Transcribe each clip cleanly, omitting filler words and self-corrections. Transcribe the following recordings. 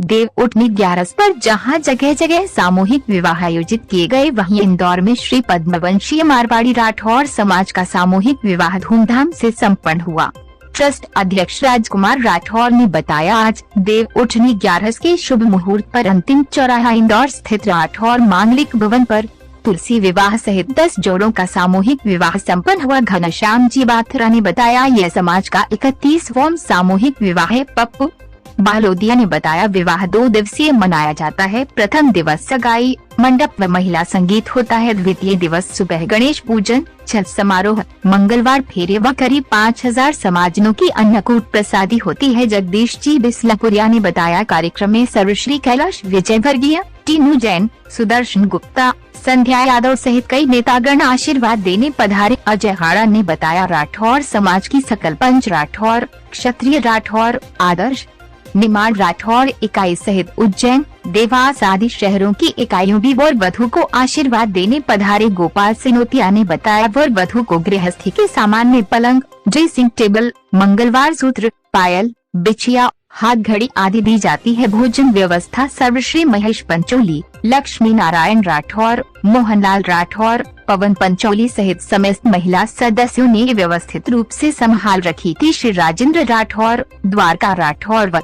देव उठनी 11 पर जहां जगह जगह सामूहिक विवाह आयोजित किए गए, वहीं इंदौर में श्री पद्मवंशीय मारवाड़ी राठौर समाज का सामूहिक विवाह धूमधाम से संपन्न हुआ। ट्रस्ट अध्यक्ष राजकुमार राठौर ने बताया, आज देव उठनी 11 के शुभ मुहूर्त पर अंतिम चौराहा इंदौर स्थित राठौर मांगलिक भवन पर तुलसी विवाह सहित 10 जोड़ों का सामूहिक विवाह संपन्न हुआ। घनश्याम जी बाथरा ने बताया, यह समाज का 31वां सामूहिक विवाह है। पप्पू बालोदिया ने बताया, विवाह 2 दिवसीय मनाया जाता है। प्रथम दिवस सगाई मंडप व महिला संगीत होता है। द्वितीय दिवस सुबह गणेश पूजन, छठ समारोह, मंगलवार फेरे व करीब 5000 समाजनों की अन्नकूट प्रसादी होती है। जगदीश जी बिस्लापुरिया ने बताया, कार्यक्रम में सर्वश्री कैलाश विजयवर्गीय, टीनू जैन, सुदर्शन गुप्ता, संध्या यादव सहित कई नेतागण आशीर्वाद देने पधारे। अजय हाड़ा ने बताया, राठौर समाज की सकल पंच राठौर, क्षत्रिय राठौर, आदर्श निमाड़ राठौर इकाई सहित उज्जैन, देवास आदि शहरों की इकाइयों भी वर वधु को आशीर्वाद देने पधारे। गोपाल सिनोतिया ने बताया, वर वधु को गृहस्थी के सामान में पलंग, ड्रेसिंग टेबल, मंगलवार सूत्र, पायल, बिछिया, हाथ घड़ी आदि दी जाती है। भोजन व्यवस्था सर्वश्री महेश पंचोली, लक्ष्मी नारायण राठौर, मोहनलाल राठौर, पवन पंचोली सहित समस्त महिला सदस्यों ने व्यवस्थित रूप से संभाल रखी थी। श्री राजेंद्र राठौर, द्वारका राठौर व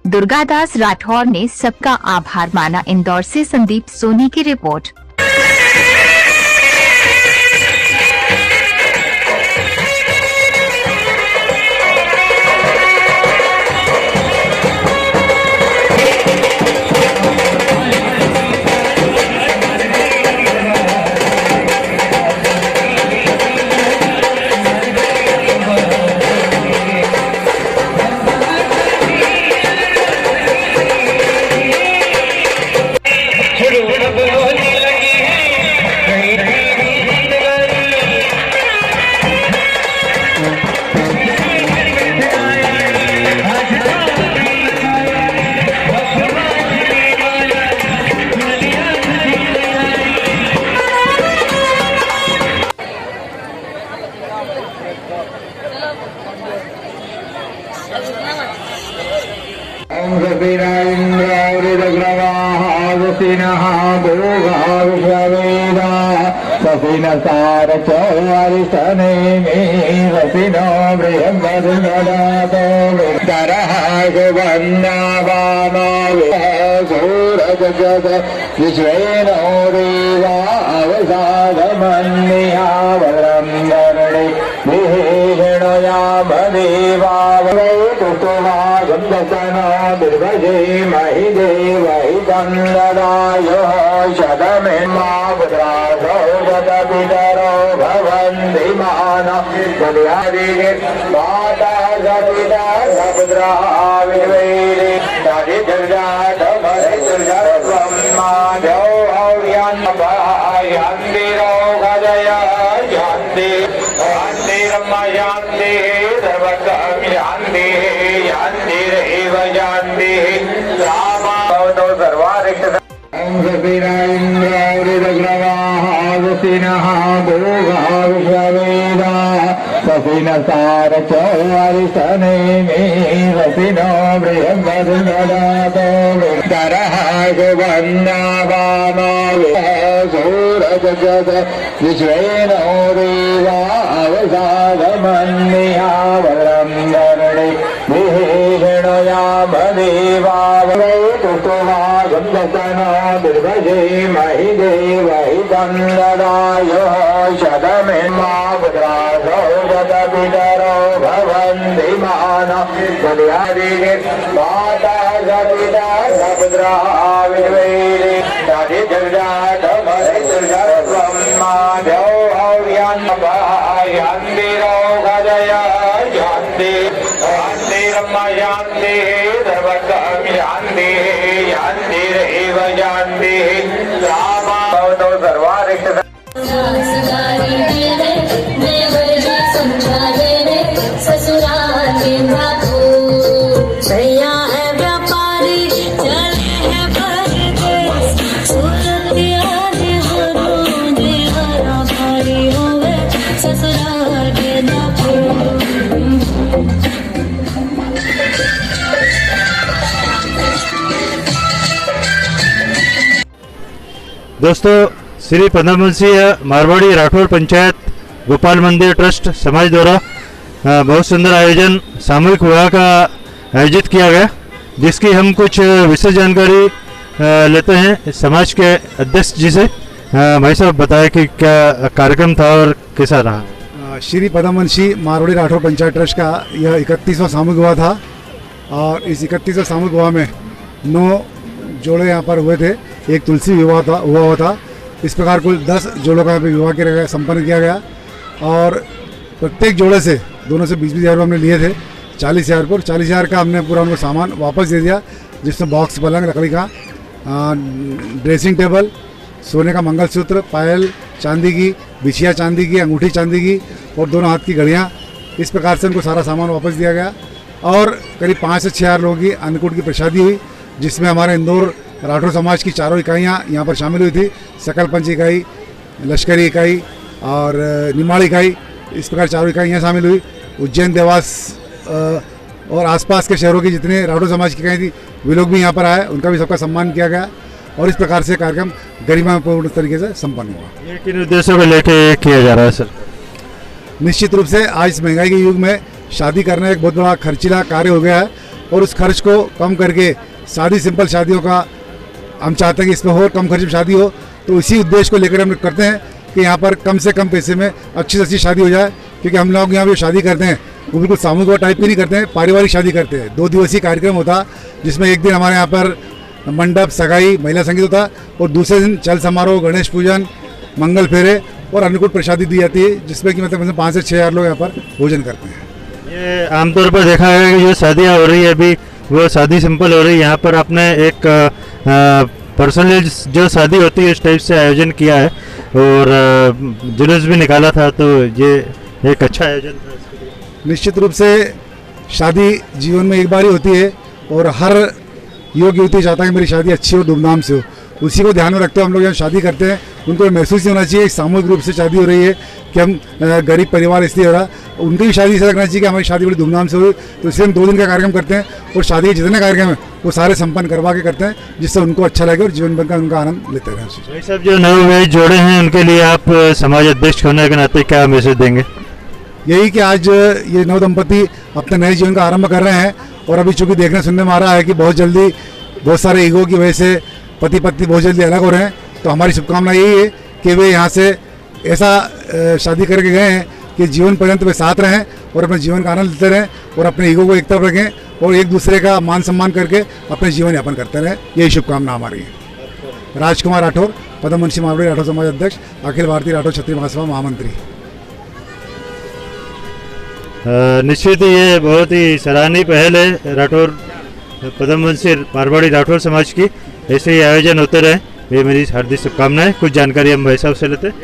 दुर्गादास राठौर ने सबका आभार माना। इंदौर से संदीप सोनी की रिपोर्ट। दोस्तों, श्री पद्मवंशी मारवाड़ी राठौर पंचायत गोपाल मंदिर ट्रस्ट समाज द्वारा बहुत सुंदर आयोजन सामूहिक विवाह का आयोजित किया गया, जिसकी हम कुछ विशेष जानकारी लेते हैं समाज के अध्यक्ष जी से। भाई साहब, बताएं कि क्या कार्यक्रम था और कैसा रहा। श्री पद्मवंशी मारवाड़ी राठौर पंचायत ट्रस्ट का यह 31वां सामूहिक विवाह था और इस 31वें सामूहिक विवाह में 9 जोड़े यहाँ पर हुए थे। एक तुलसी विवाह हुआ था। इस प्रकार कुल 10 जोड़ों का यहाँ पे विवाह किया गया, संपन्न किया गया और प्रत्येक जोड़े से दोनों से 20-20 हज़ार हमने लिए थे। 40,000 पर 40,000 का हमने पूरा उनको सामान वापस दे दिया, जिसमें बॉक्स, पलंग, लकड़ी का, ड्रेसिंग टेबल, सोने का मंगलसूत्र, पायल चांदी की, बिछिया चांदी की, अंगूठी चांदी की और दोनों हाथ की घड़ियाँ। इस प्रकार से उनको सारा सामान वापस दिया गया और करीब 5 से 6 हज़ार लोगों की अन्नकूट की प्रसादी हुई, जिसमें हमारे इंदौर राठौर समाज की 4 इकाइयाँ यहाँ पर शामिल हुई थी। सकल पंच इकाई, लश्करी इकाई और निमाड़ी इकाई, इस प्रकार 4 इकाइयाँ शामिल हुई। उज्जैन, देवास और आसपास के शहरों की जितने राठौर समाज की इकाई थी वे लोग भी यहाँ पर आए, उनका भी सबका सम्मान किया गया और इस प्रकार से कार्यक्रम गरिमापूर्ण तरीके से संपन्न हुआ। ये किन उद्देश्यों को लेके किया जा रहा है सर? निश्चित रूप से आज इस महंगाई के युग में शादी करना एक बहुत बड़ा खर्चीला कार्य हो गया है और उस खर्च को कम करके सादी सिंपल शादियों का हम चाहते हैं कि इसमें और कम खर्च में शादी हो। तो इसी उद्देश्य को लेकर हम करते हैं कि यहाँ पर कम से कम पैसे में अच्छी से अच्छी शादी हो जाए, क्योंकि हम लोग यहाँ पे शादी करते हैं वो बिल्कुल सामूहिक टाइप की नहीं करते हैं, पारिवारिक शादी करते हैं। 2 दिवसीय कार्यक्रम होता, जिसमें एक दिन हमारे यहाँ पर मंडप, सगाई, महिला संगीत होता और दूसरे दिन चल समारोह, गणेश पूजन, मंगल फेरे और अन्नकूट प्रसादी दी जाती है, जिसमें कि मतलब 5 से 6 हज़ार लोग यहाँ पर भोजन करते हैं। ये आमतौर पर देखा गया कि जो शादियाँ हो रही है अभी वो शादी सिंपल हो रही है। यहाँ पर आपने एक पर्सनल जो शादी होती है इस टाइप से आयोजन किया है और जुलूस भी निकाला था, तो ये एक अच्छा आयोजन था। निश्चित रूप से शादी जीवन में एक बार ही होती है और हर युवक युवती चाहता है कि मेरी शादी अच्छी हो, धूमधाम से हो। उसी को ध्यान में रखते हुए हम लोग जब शादी करते हैं उनको महसूस नहीं होना चाहिए सामूहिक रूप से शादी हो रही है कि हम गरीब परिवार इसलिए हो रहा, उनकी भी शादी ऐसा रखना चाहिए कि हमारी शादी बड़ी धूमधाम से हुई। तो इसलिए हम 2 दिन का कार्यक्रम करते हैं और शादी के जितने कार्यक्रम हैं वो सारे संपन्न करवा के करते हैं, जिससे उनको अच्छा लगे और जीवन भर का उनका आनंद लेते रहें। भाई साहब, जो नवविवाहित जोड़े हैं उनके लिए आप समाज अध्यक्ष होने के नाते क्या मैसेज देंगे? यही कि आज ये नव दंपति अपने नए जीवन का आरंभ कर रहे हैं और अभी चूंकि देखने सुनने में आ रहा है कि बहुत जल्दी बहुत सारे ईगो की वजह से पति पत्नी बहुत जल्दी अलग हो रहे हैं, तो हमारी शुभकामना यही है कि वे यहाँ से ऐसा शादी करके गए हैं कि जीवन पर्यंत वे साथ रहें और अपने जीवन का आनंद लेते रहें और अपने ईगो को एक तरफ रखें और एक दूसरे का मान सम्मान करके अपने जीवन यापन करते रहें। यही शुभकामना हमारी है। राजकुमार राठौर, पद्मवंशी मारवाड़ी राठौर समाज अध्यक्ष, अखिल भारतीय राठौर क्षत्रिय महासभा महामंत्री। निश्चित ही ये बहुत ही सराहनीय पहल है राठौर पद्मवंशी मारवाड़ी राठौर समाज की। ऐसे ही आयोजन होते रहे, ये मेरी हार्दिक शुभकामनाएं। कुछ जानकारी हम भाई साहब से लेते हैं।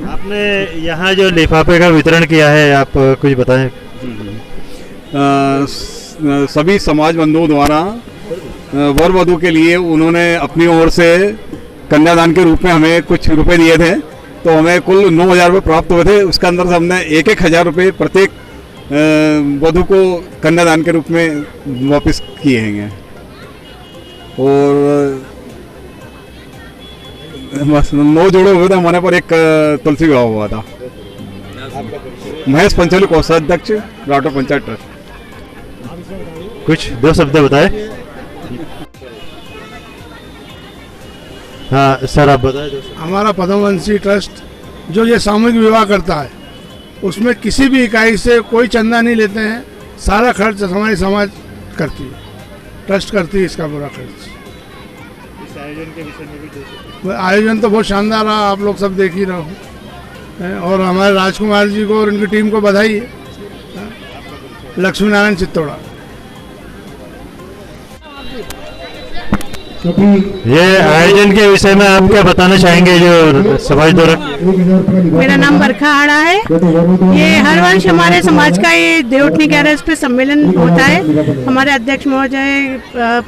आपने यहाँ जो लिफाफे का वितरण किया है, आप कुछ बताएं। सभी समाज बंधुओं द्वारा वर वधू के लिए उन्होंने अपनी ओर से कन्यादान के रूप में हमें कुछ रुपए दिए थे, तो हमें कुल 9,000 रुपये प्राप्त हुए थे। उसके अंदर से हमने 1-1 हज़ार रुपये प्रत्येक वधू को कन्यादान के रूप में वापस किए हैं और बस 9 जोड़े हुए थे हमारे पर। एक तुलसी विवाह हुआ था। महेश पंचोली, कोषाध्यक्ष राठौर पंचायत ट्रस्ट। कुछ 2 शब्द बताएं। हाँ सर, आप बताएं। हमारा पद्मवंशी ट्रस्ट जो ये सामूहिक विवाह करता है उसमें किसी भी इकाई से कोई चंदा नहीं लेते हैं, सारा खर्च हमारी समाज करती है, ट्रस्ट करती है इसका पूरा खर्च। इस आयोजन के विषय में भी आयोजन तो बहुत शानदार रहा, आप लोग सब देख ही रहो और हमारे राजकुमार जी को और उनकी टीम को बधाई है। लक्ष्मी नारायण चित्तौड़ा। ये आयोजन के विषय में आप क्या बताना चाहेंगे जो समाज द्वारा? मेरा नाम बरखा आड़ा है। ये हर वर्ष हमारे समाज का ये देवउठनी गैरेज पे सम्मेलन होता है। हमारे अध्यक्ष महोदय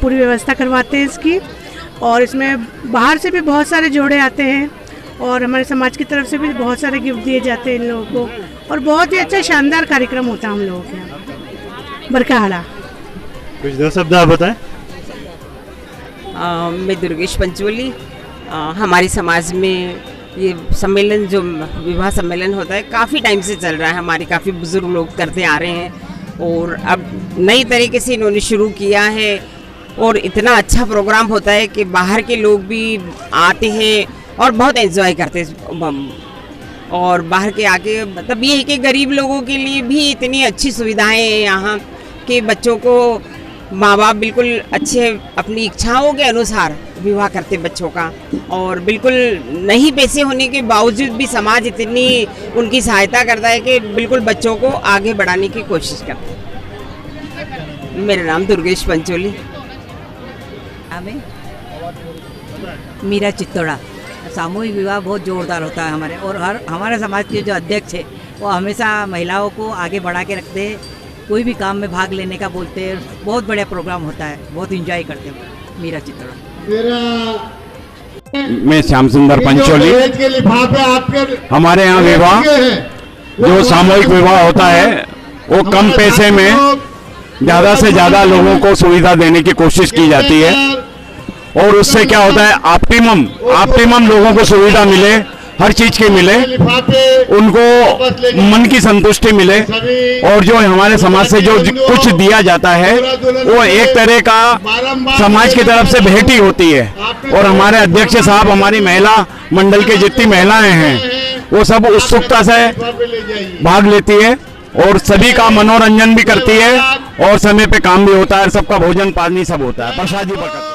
पूरी व्यवस्था करवाते हैं इसकी और इसमें बाहर से भी बहुत सारे जोड़े आते हैं और हमारे समाज की तरफ से भी बहुत सारे गिफ्ट दिए जाते हैं इन लोगों को और बहुत ही अच्छा शानदार कार्यक्रम होता है हम लोगों के यहाँ। बरखा आड़ा। कुछ 2 शब्द आप बताएं। मैं दुर्गेश पंचोली। हमारे समाज में ये सम्मेलन जो विवाह सम्मेलन होता है काफ़ी टाइम से चल रहा है, हमारे काफ़ी बुजुर्ग लोग करते आ रहे हैं और अब नई तरीके से इन्होंने शुरू किया है और इतना अच्छा प्रोग्राम होता है कि बाहर के लोग भी आते हैं और बहुत एंजॉय करते हैं। और बाहर के आके मतलब ये है कि गरीब लोगों के लिए भी इतनी अच्छी सुविधाएं हैं यहाँ कि बच्चों को माँ बाप बिल्कुल अच्छे अपनी इच्छाओं के अनुसार विवाह करते बच्चों का, और बिल्कुल नहीं पैसे होने के बावजूद भी समाज इतनी उनकी सहायता करता है कि बिल्कुल बच्चों को आगे बढ़ाने की कोशिश करते हैं। मेरा नाम दुर्गेश पंचोली। हमें मीरा चित्तौड़ा। सामूहिक विवाह बहुत जोरदार होता है हमारे, और हमारे समाज के जो अध्यक्ष है वो हमेशा महिलाओं को आगे बढ़ा के रखते हैं, कोई भी काम में भाग लेने का बोलते हैं। बहुत बढ़िया प्रोग्राम होता है, बहुत इंजॉय करते हैं। मीरा चित्तौड़ा। मैं श्याम सुंदर पंचोली। हमारे यहाँ विवाह जो सामूहिक विवाह होता है वो कम पैसे में ज़्यादा से ज़्यादा लोगों को सुविधा देने की कोशिश की जाती है, और उससे क्या होता है ऑप्टिमम लोगों को सुविधा मिले, हर चीज की मिले, उनको मन की संतुष्टि मिले, और जो हमारे समाज से जो कुछ दिया जाता है वो एक तरह का समाज की तरफ से भेंट ही होती है। और हमारे अध्यक्ष साहब, हमारी महिला मंडल के जितनी महिलाएं हैं वो सब उत्सुकता से भाग लेती है और सभी का मनोरंजन भी करती है, और समय पे काम भी होता है, सबका भोजन पानी सब होता है, प्रसादी पकड़ते हैं।